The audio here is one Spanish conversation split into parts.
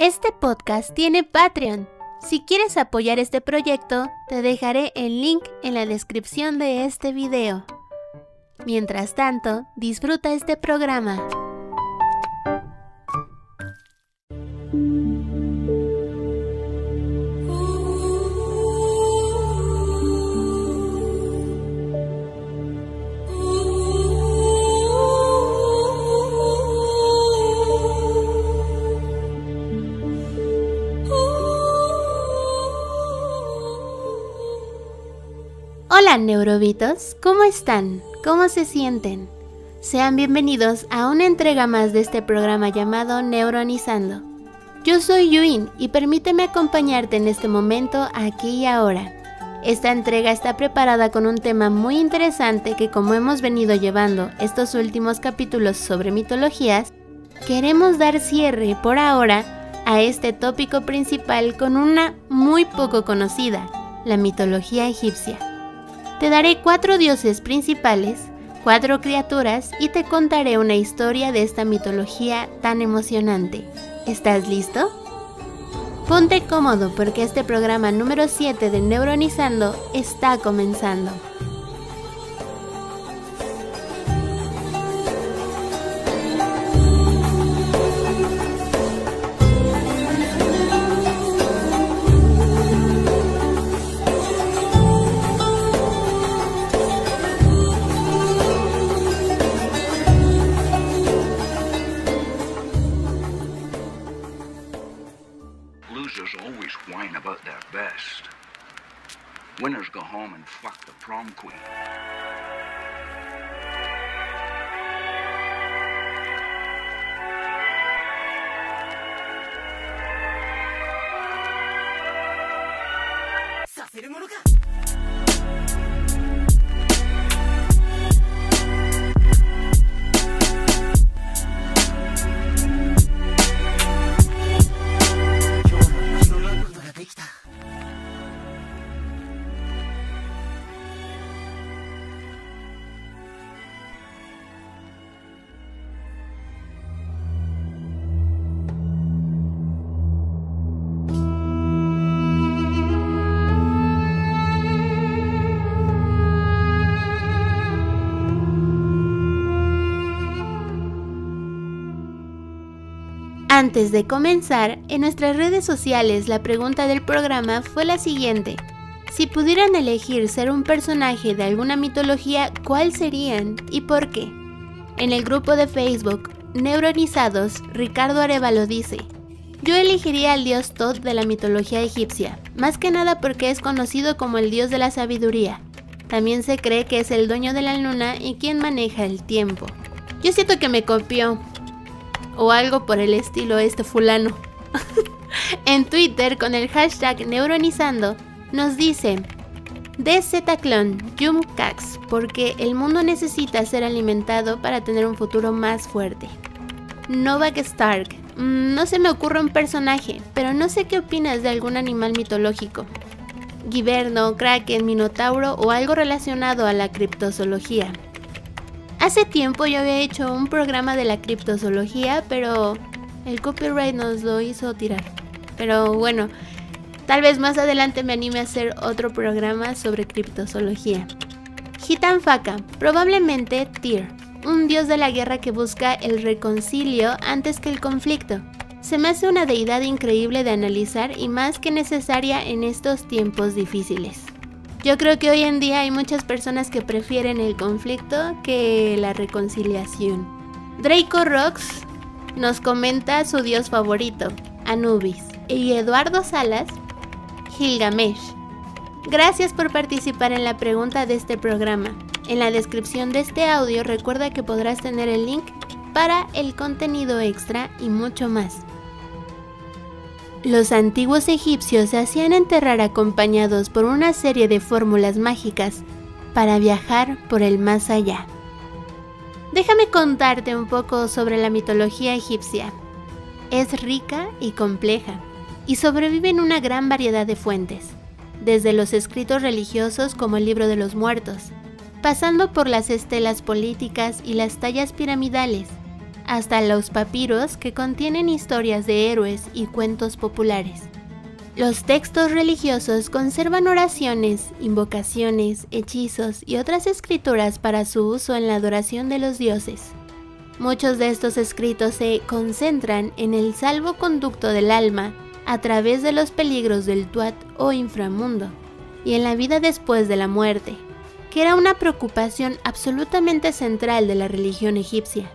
Este podcast tiene Patreon. Si quieres apoyar este proyecto, te dejaré el link en la descripción de este video. Mientras tanto, disfruta este programa. Hola neurobitos, ¿cómo están? ¿Cómo se sienten? Sean bienvenidos a una entrega más de este programa llamado Neuronizando. Yo soy Yuin y permíteme acompañarte en este momento aquí y ahora. Esta entrega está preparada con un tema muy interesante que, como hemos venido llevando estos últimos capítulos sobre mitologías, queremos dar cierre por ahora a este tópico principal con una muy poco conocida, la mitología egipcia. Te daré 4 dioses principales, 4 criaturas y te contaré una historia de esta mitología tan emocionante. ¿Estás listo? Ponte cómodo porque este programa número 7 de Neuronizando está comenzando. Losers always whine about their best. Winners go home and fuck the prom queen. Antes de comenzar, en nuestras redes sociales la pregunta del programa fue la siguiente. Si pudieran elegir ser un personaje de alguna mitología, ¿cuál serían y por qué? En el grupo de Facebook Neuronizados, Ricardo Arevalo dice: yo elegiría al dios Thoth de la mitología egipcia, más que nada porque es conocido como el dios de la sabiduría. También se cree que es el dueño de la luna y quien maneja el tiempo. Yo siento que me copió. O algo por el estilo este fulano. En Twitter con el hashtag Neuronizando nos dice: DZClon Yumcax, porque el mundo necesita ser alimentado para tener un futuro más fuerte. Novak Stark, no se me ocurre un personaje, pero no sé qué opinas de algún animal mitológico. Giverno, Kraken, Minotauro o algo relacionado a la criptozoología. Hace tiempo yo había hecho un programa de la criptozoología, pero el copyright nos lo hizo tirar. Pero bueno, tal vez más adelante me anime a hacer otro programa sobre criptozoología. Hitan Faka, probablemente Tyr, un dios de la guerra que busca el reconcilio antes que el conflicto. Se me hace una deidad increíble de analizar y más que necesaria en estos tiempos difíciles. Yo creo que hoy en día hay muchas personas que prefieren el conflicto que la reconciliación. Draco Rox nos comenta su dios favorito, Anubis. Y Eduardo Salas, Gilgamesh. Gracias por participar en la pregunta de este programa. En la descripción de este audio recuerda que podrás tener el link para el contenido extra y mucho más. Los antiguos egipcios se hacían enterrar acompañados por una serie de fórmulas mágicas para viajar por el más allá. Déjame contarte un poco sobre la mitología egipcia. Es rica y compleja, y sobrevive en una gran variedad de fuentes, desde los escritos religiosos como el Libro de los Muertos, pasando por las estelas políticas y las tallas piramidales, hasta los papiros que contienen historias de héroes y cuentos populares. Los textos religiosos conservan oraciones, invocaciones, hechizos y otras escrituras para su uso en la adoración de los dioses. Muchos de estos escritos se concentran en el salvoconducto del alma a través de los peligros del Tuat o inframundo y en la vida después de la muerte, que era una preocupación absolutamente central de la religión egipcia.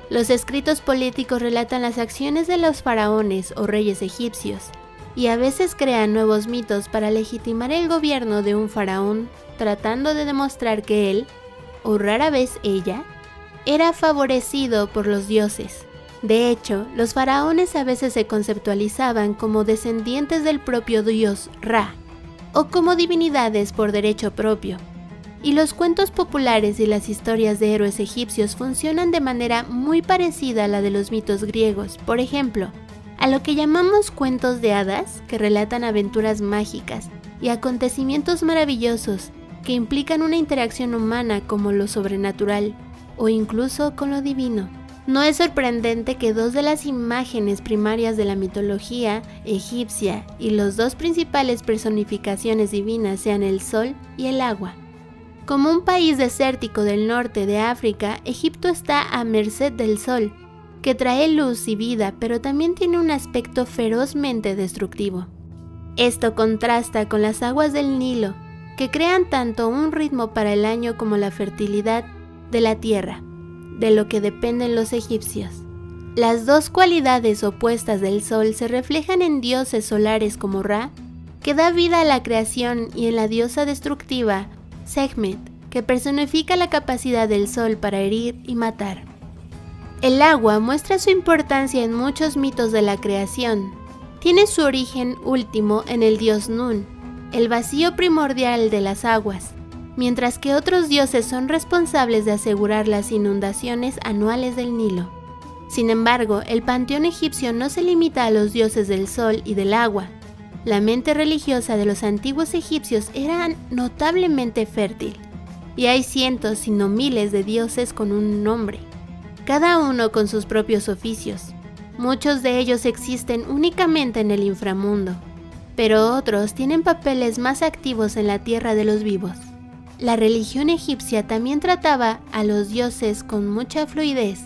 Los escritos políticos relatan las acciones de los faraones o reyes egipcios, y a veces crean nuevos mitos para legitimar el gobierno de un faraón, tratando de demostrar que él, o rara vez ella, era favorecido por los dioses. De hecho, los faraones a veces se conceptualizaban como descendientes del propio dios Ra, o como divinidades por derecho propio. Y los cuentos populares y las historias de héroes egipcios funcionan de manera muy parecida a la de los mitos griegos. Por ejemplo, a lo que llamamos cuentos de hadas, que relatan aventuras mágicas y acontecimientos maravillosos que implican una interacción humana como lo sobrenatural o incluso con lo divino. No es sorprendente que dos de las imágenes primarias de la mitología egipcia y las dos principales personificaciones divinas sean el sol y el agua. Como un país desértico del norte de África, Egipto está a merced del sol, que trae luz y vida, pero también tiene un aspecto ferozmente destructivo. Esto contrasta con las aguas del Nilo, que crean tanto un ritmo para el año como la fertilidad de la tierra, de lo que dependen los egipcios. Las dos cualidades opuestas del sol se reflejan en dioses solares como Ra, que da vida a la creación, y en la diosa destructiva, Sekhmet, que personifica la capacidad del sol para herir y matar. El agua muestra su importancia en muchos mitos de la creación. Tiene su origen último en el dios Nun, el vacío primordial de las aguas, mientras que otros dioses son responsables de asegurar las inundaciones anuales del Nilo. Sin embargo, el panteón egipcio no se limita a los dioses del sol y del agua. La mente religiosa de los antiguos egipcios era notablemente fértil, y hay cientos, si no miles, de dioses con un nombre, cada uno con sus propios oficios. Muchos de ellos existen únicamente en el inframundo, pero otros tienen papeles más activos en la tierra de los vivos. La religión egipcia también trataba a los dioses con mucha fluidez.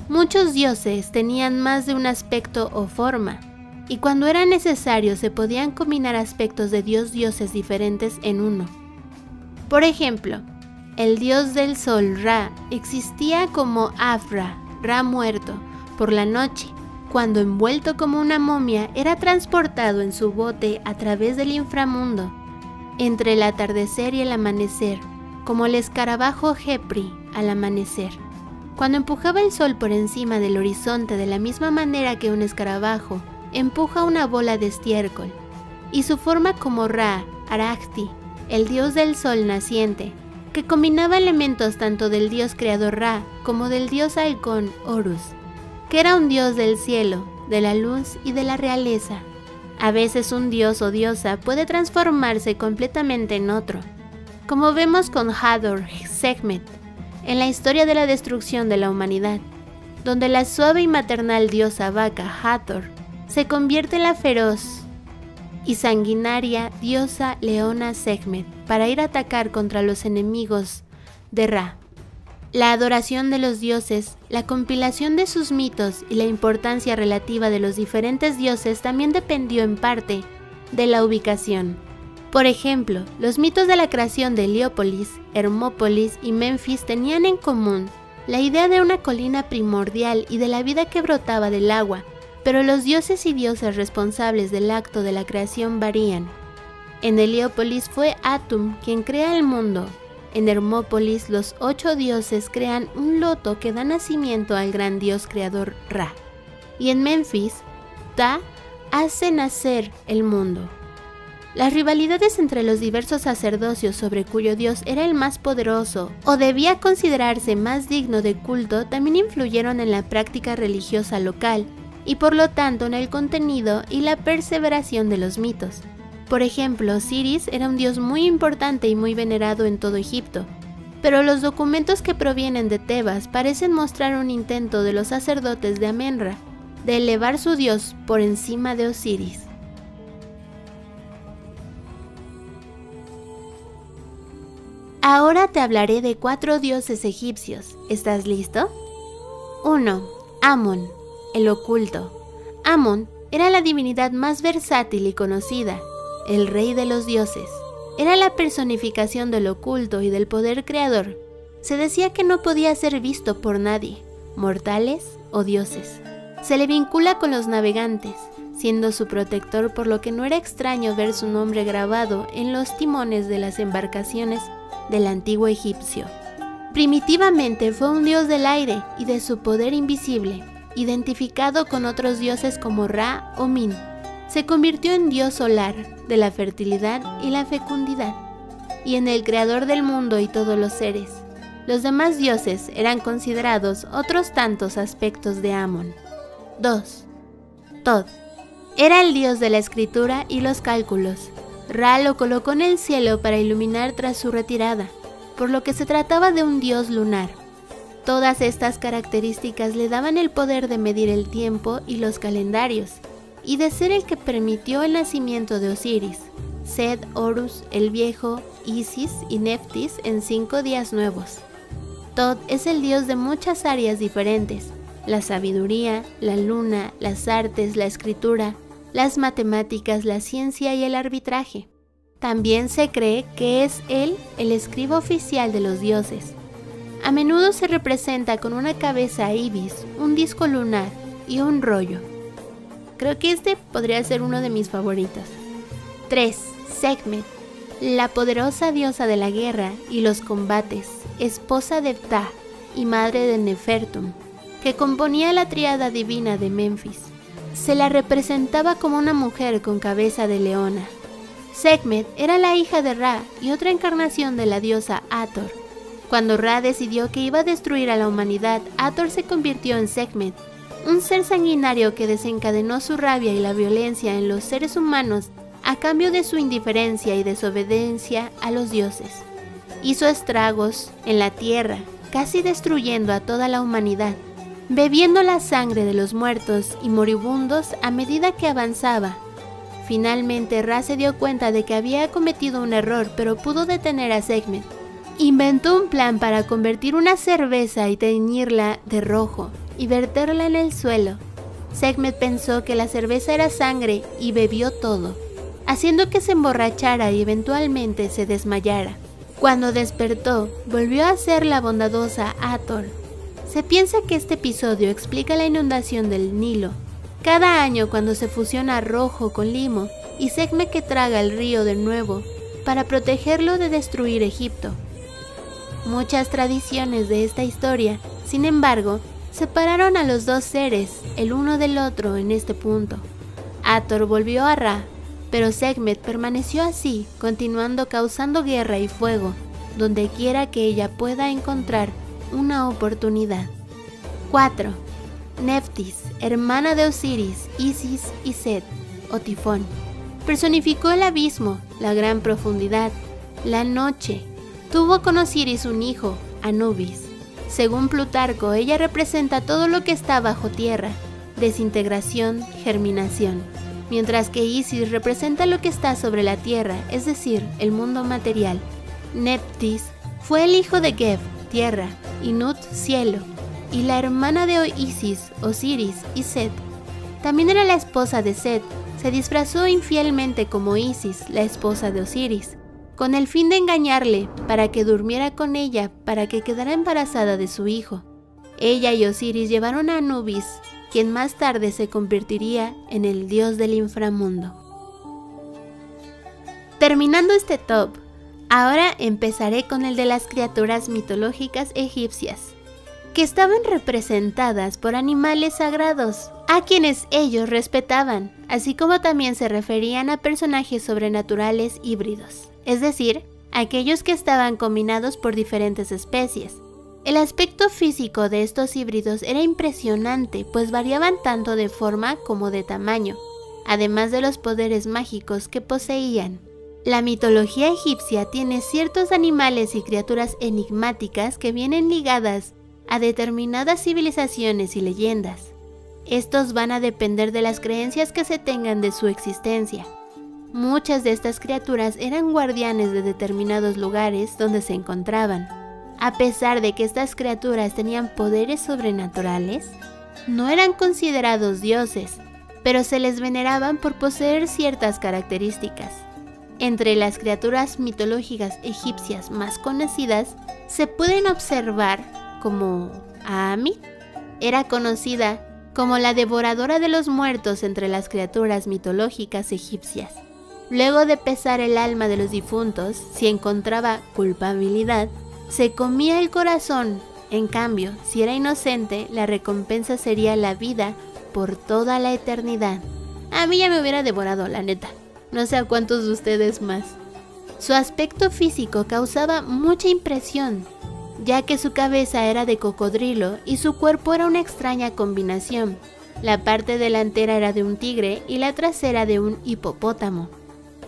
Muchos dioses tenían más de un aspecto o forma, y cuando era necesario se podían combinar aspectos de dioses diferentes en uno. Por ejemplo, el dios del sol Ra existía como Afra, Ra muerto, por la noche, cuando envuelto como una momia era transportado en su bote a través del inframundo, entre el atardecer y el amanecer, como el escarabajo Jepri al amanecer, cuando empujaba el sol por encima del horizonte de la misma manera que un escarabajo empuja una bola de estiércol, y su forma como Ra, Arakhti, el dios del sol naciente, que combinaba elementos tanto del dios creador Ra como del dios halcón Horus, que era un dios del cielo, de la luz y de la realeza. A veces un dios o diosa puede transformarse completamente en otro, como vemos con Hathor Sekhmet en la historia de la destrucción de la humanidad, donde la suave y maternal diosa vaca Hathor se convierte en la feroz y sanguinaria diosa leona Sekhmet para ir a atacar contra los enemigos de Ra. La adoración de los dioses, la compilación de sus mitos y la importancia relativa de los diferentes dioses también dependió en parte de la ubicación. Por ejemplo, los mitos de la creación de Heliópolis, Hermópolis y Menfis tenían en común la idea de una colina primordial y de la vida que brotaba del agua, pero los dioses y diosas responsables del acto de la creación varían. En Heliópolis fue Atum quien crea el mundo. En Hermópolis los 8 dioses crean un loto que da nacimiento al gran dios creador Ra. Y en Menfis, Ta hace nacer el mundo. Las rivalidades entre los diversos sacerdocios sobre cuyo dios era el más poderoso o debía considerarse más digno de culto también influyeron en la práctica religiosa local y por lo tanto en el contenido y la perseveración de los mitos. Por ejemplo, Osiris era un dios muy importante y muy venerado en todo Egipto, pero los documentos que provienen de Tebas parecen mostrar un intento de los sacerdotes de Amenra de elevar su dios por encima de Osiris. Ahora te hablaré de 4 dioses egipcios. ¿Estás listo? 1. Amon, el oculto. Amon era la divinidad más versátil y conocida, el rey de los dioses. Era la personificación del oculto y del poder creador. Se decía que no podía ser visto por nadie, mortales o dioses. Se le vincula con los navegantes, siendo su protector, por lo que no era extraño ver su nombre grabado en los timones de las embarcaciones del antiguo egipcio. Primitivamente fue un dios del aire y de su poder invisible, identificado con otros dioses como Ra o Min. Se convirtió en dios solar de la fertilidad y la fecundidad, y en el creador del mundo y todos los seres. Los demás dioses eran considerados otros tantos aspectos de Amon. 2. Tod. Era el dios de la escritura y los cálculos. Ra lo colocó en el cielo para iluminar tras su retirada, por lo que se trataba de un dios lunar. Todas estas características le daban el poder de medir el tiempo y los calendarios, y de ser el que permitió el nacimiento de Osiris, Sed, Horus, el Viejo, Isis y Neftis en 5 días nuevos. Tod es el dios de muchas áreas diferentes: la sabiduría, la luna, las artes, la escritura, las matemáticas, la ciencia y el arbitraje. También se cree que es él el escriba oficial de los dioses. A menudo se representa con una cabeza ibis, un disco lunar y un rollo. Creo que este podría ser uno de mis favoritos. 3. Sekhmet, la poderosa diosa de la guerra y los combates, esposa de Ptah y madre de Nefertum, que componía la tríada divina de Menfis. Se la representaba como una mujer con cabeza de leona. Sekhmet era la hija de Ra y otra encarnación de la diosa Hathor. Cuando Ra decidió que iba a destruir a la humanidad, Hathor se convirtió en Sekhmet, un ser sanguinario que desencadenó su rabia y la violencia en los seres humanos a cambio de su indiferencia y desobediencia a los dioses. Hizo estragos en la tierra, casi destruyendo a toda la humanidad, bebiendo la sangre de los muertos y moribundos a medida que avanzaba. Finalmente Ra se dio cuenta de que había cometido un error, pero pudo detener a Sekhmet. Inventó un plan para convertir una cerveza y teñirla de rojo y verterla en el suelo. Sekhmet pensó que la cerveza era sangre y bebió todo, haciendo que se emborrachara y eventualmente se desmayara. Cuando despertó, volvió a ser la bondadosa Hathor. Se piensa que este episodio explica la inundación del Nilo. Cada año, cuando se fusiona rojo con limo, y Sekhmet que traga el río de nuevo para protegerlo de destruir Egipto. Muchas tradiciones de esta historia, sin embargo, separaron a los dos seres el uno del otro en este punto. Hathor volvió a Ra, pero Sekhmet permaneció así, continuando causando guerra y fuego, donde quiera que ella pueda encontrar una oportunidad. 4. Neftis, hermana de Osiris, Isis y Set, o Tifón. Personificó el abismo, la gran profundidad, la noche. Tuvo con Osiris un hijo, Anubis. Según Plutarco, ella representa todo lo que está bajo tierra, desintegración, germinación, mientras que Isis representa lo que está sobre la tierra, es decir, el mundo material. Neftis fue el hijo de Geb, tierra, y Nut, cielo, y la hermana de Isis, Osiris y Set. También era la esposa de Set. Se disfrazó infielmente como Isis, la esposa de Osiris, con el fin de engañarle para que durmiera con ella para que quedara embarazada de su hijo. Ella y Osiris llevaron a Anubis, quien más tarde se convertiría en el dios del inframundo. Terminando este top, ahora empezaré con el de las criaturas mitológicas egipcias, que estaban representadas por animales sagrados, a quienes ellos respetaban, así como también se referían a personajes sobrenaturales híbridos, es decir, aquellos que estaban combinados por diferentes especies. El aspecto físico de estos híbridos era impresionante, pues variaban tanto de forma como de tamaño, además de los poderes mágicos que poseían. La mitología egipcia tiene ciertos animales y criaturas enigmáticas que vienen ligadas a determinadas civilizaciones y leyendas. Estos van a depender de las creencias que se tengan de su existencia. Muchas de estas criaturas eran guardianes de determinados lugares donde se encontraban. A pesar de que estas criaturas tenían poderes sobrenaturales, no eran considerados dioses, pero se les veneraban por poseer ciertas características. Entre las criaturas mitológicas egipcias más conocidas se pueden observar como Amit. Era conocida como la devoradora de los muertos entre las criaturas mitológicas egipcias. Luego de pesar el alma de los difuntos, si encontraba culpabilidad, se comía el corazón. En cambio, si era inocente, la recompensa sería la vida por toda la eternidad. A mí ya me hubiera devorado, la neta. No sé a cuántos de ustedes más. Su aspecto físico causaba mucha impresión, ya que su cabeza era de cocodrilo y su cuerpo era una extraña combinación. La parte delantera era de un tigre y la trasera de un hipopótamo.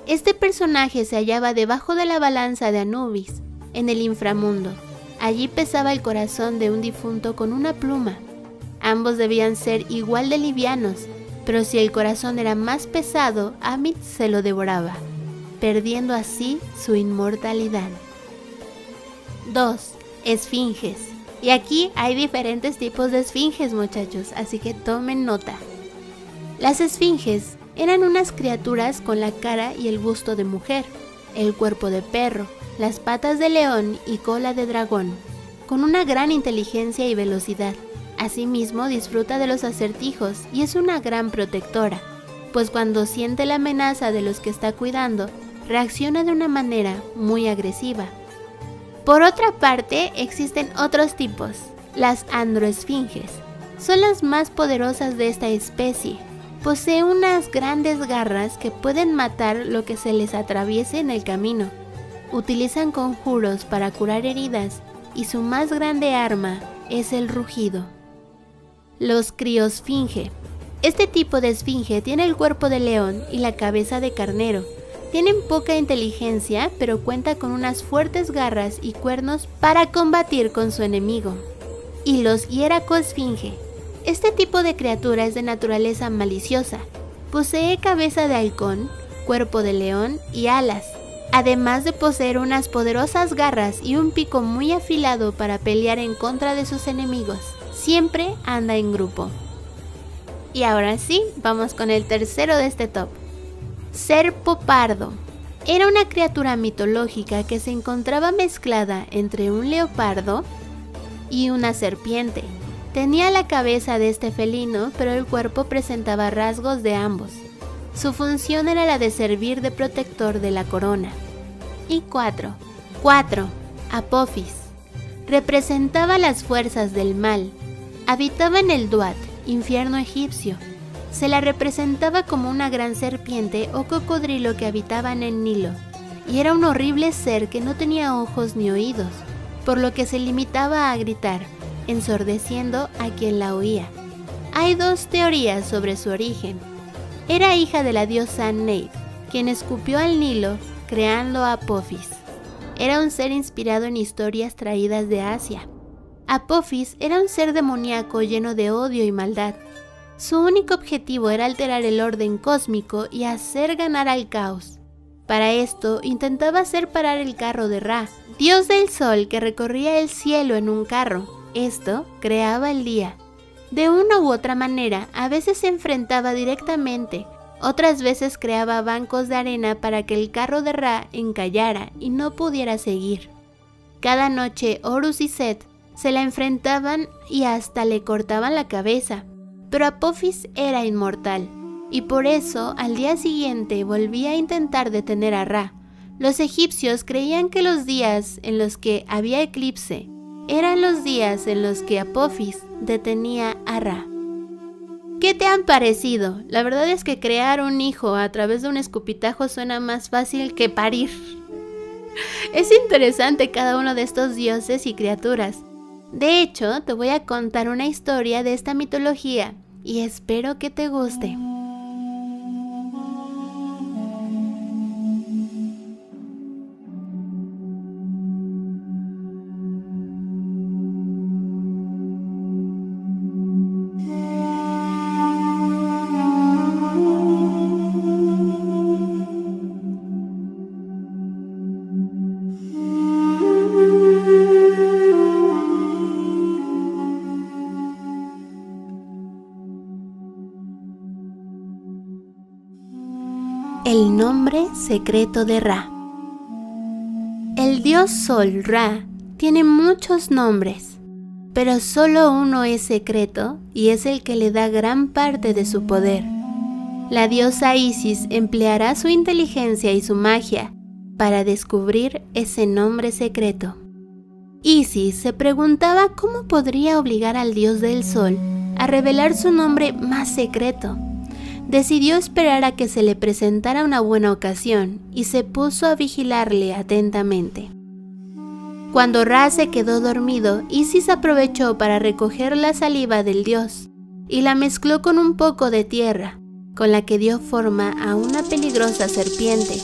Este personaje se hallaba debajo de la balanza de Anubis, en el inframundo. Allí pesaba el corazón de un difunto con una pluma. Ambos debían ser igual de livianos, pero si el corazón era más pesado, Amit se lo devoraba, perdiendo así su inmortalidad. 2. Esfinges. Y aquí hay diferentes tipos de esfinges, muchachos, así que tomen nota. Las esfinges eran unas criaturas con la cara y el busto de mujer, el cuerpo de perro, las patas de león y cola de dragón, con una gran inteligencia y velocidad. Asimismo, disfruta de los acertijos y es una gran protectora, pues cuando siente la amenaza de los que está cuidando, reacciona de una manera muy agresiva. Por otra parte, existen otros tipos, las androesfinges. Son las más poderosas de esta especie. Posee unas grandes garras que pueden matar lo que se les atraviese en el camino. Utilizan conjuros para curar heridas y su más grande arma es el rugido. Los criosfinge. Este tipo de esfinge tiene el cuerpo de león y la cabeza de carnero. Tienen poca inteligencia, pero cuenta con unas fuertes garras y cuernos para combatir con su enemigo. Y los hieracoesfinge. Este tipo de criatura es de naturaleza maliciosa. Posee cabeza de halcón, cuerpo de león y alas, además de poseer unas poderosas garras y un pico muy afilado para pelear en contra de sus enemigos. Siempre anda en grupo. Y ahora sí, vamos con el tercero de este top. Serpo pardo. Era una criatura mitológica que se encontraba mezclada entre un leopardo y una serpiente. Tenía la cabeza de este felino, pero el cuerpo presentaba rasgos de ambos. Su función era la de servir de protector de la corona. Y 4. Apophis. Representaba las fuerzas del mal. Habitaba en el Duat, infierno egipcio. Se la representaba como una gran serpiente o cocodrilo que habitaba en el Nilo, y era un horrible ser que no tenía ojos ni oídos, por lo que se limitaba a gritar, ensordeciendo a quien la oía. Hay dos teorías sobre su origen. Era hija de la diosa Neit, quien escupió al Nilo, creando a Apophis. Era un ser inspirado en historias traídas de Asia. Apophis era un ser demoníaco lleno de odio y maldad. Su único objetivo era alterar el orden cósmico y hacer ganar al caos. Para esto, intentaba hacer parar el carro de Ra, dios del sol que recorría el cielo en un carro. Esto creaba el día. De una u otra manera, a veces se enfrentaba directamente, otras veces creaba bancos de arena para que el carro de Ra encallara y no pudiera seguir. Cada noche Horus y Set se la enfrentaban y hasta le cortaban la cabeza. Pero Apophis era inmortal, y por eso al día siguiente volvía a intentar detener a Ra. Los egipcios creían que los días en los que había eclipse eran los días en los que Apophis detenía a Ra. ¿Qué te han parecido? La verdad es que crear un hijo a través de un escupitajo suena más fácil que parir. Es interesante cada uno de estos dioses y criaturas. De hecho, te voy a contar una historia de esta mitología y espero que te guste. El nombre secreto de Ra. El dios Sol, Ra, tiene muchos nombres, pero solo uno es secreto y es el que le da gran parte de su poder. La diosa Isis empleará su inteligencia y su magia para descubrir ese nombre secreto. Isis se preguntaba cómo podría obligar al dios del sol a revelar su nombre más secreto. Decidió esperar a que se le presentara una buena ocasión y se puso a vigilarle atentamente. Cuando Ra se quedó dormido, Isis aprovechó para recoger la saliva del dios y la mezcló con un poco de tierra, con la que dio forma a una peligrosa serpiente,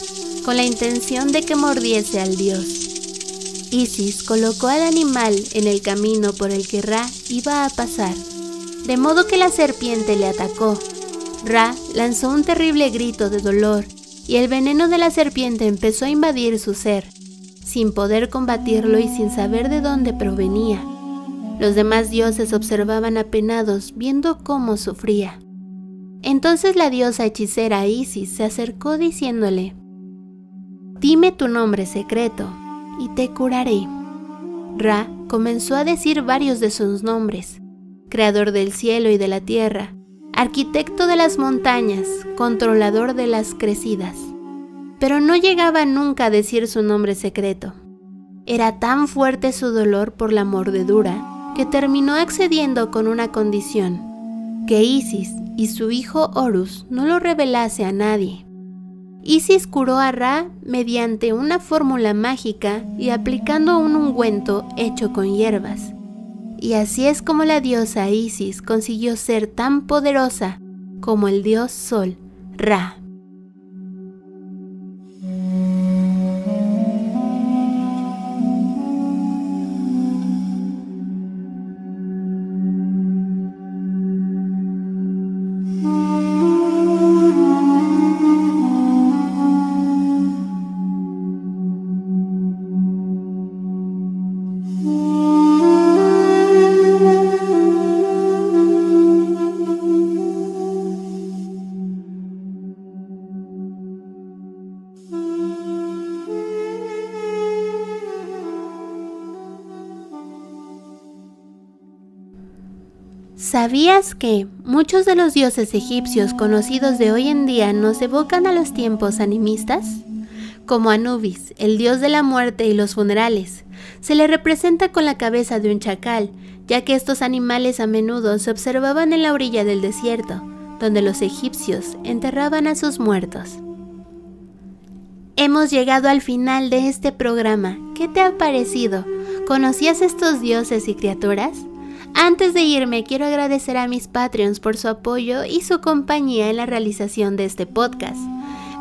con la intención de que mordiese al dios. Isis colocó al animal en el camino por el que Ra iba a pasar, de modo que la serpiente le atacó. Ra lanzó un terrible grito de dolor y el veneno de la serpiente empezó a invadir su ser, sin poder combatirlo y sin saber de dónde provenía. Los demás dioses observaban apenados, viendo cómo sufría. Entonces la diosa hechicera Isis se acercó diciéndole: «Dime tu nombre secreto y te curaré». Ra comenzó a decir varios de sus nombres: creador del cielo y de la tierra, arquitecto de las montañas, controlador de las crecidas. Pero no llegaba nunca a decir su nombre secreto. Era tan fuerte su dolor por la mordedura que terminó accediendo con una condición: que Isis y su hijo Horus no lo revelase a nadie. Isis curó a Ra mediante una fórmula mágica y aplicando un ungüento hecho con hierbas. Y así es como la diosa Isis consiguió ser tan poderosa como el dios Sol, Ra. ¿Sabías que muchos de los dioses egipcios conocidos de hoy en día nos evocan a los tiempos animistas? Como Anubis, el dios de la muerte y los funerales, se le representa con la cabeza de un chacal, ya que estos animales a menudo se observaban en la orilla del desierto, donde los egipcios enterraban a sus muertos. Hemos llegado al final de este programa. ¿Qué te ha parecido? ¿Conocías estos dioses y criaturas? Antes de irme, quiero agradecer a mis Patreons por su apoyo y su compañía en la realización de este podcast.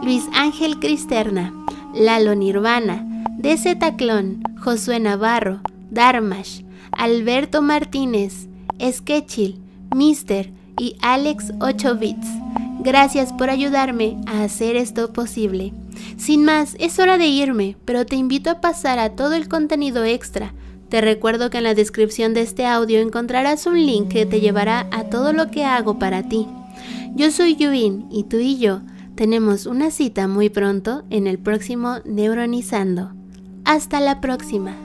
Luis Ángel Cristerna, Lalo Nirvana, DC Taclón, Josué Navarro, Darmash, Alberto Martínez, Sketchil, Mister y Alex 8 Bits. Gracias por ayudarme a hacer esto posible. Sin más, es hora de irme, pero te invito a pasar a todo el contenido extra. Te recuerdo que en la descripción de este audio encontrarás un link que te llevará a todo lo que hago para ti. Yo soy Yuin y tú y yo tenemos una cita muy pronto en el próximo Neuronizando. Hasta la próxima.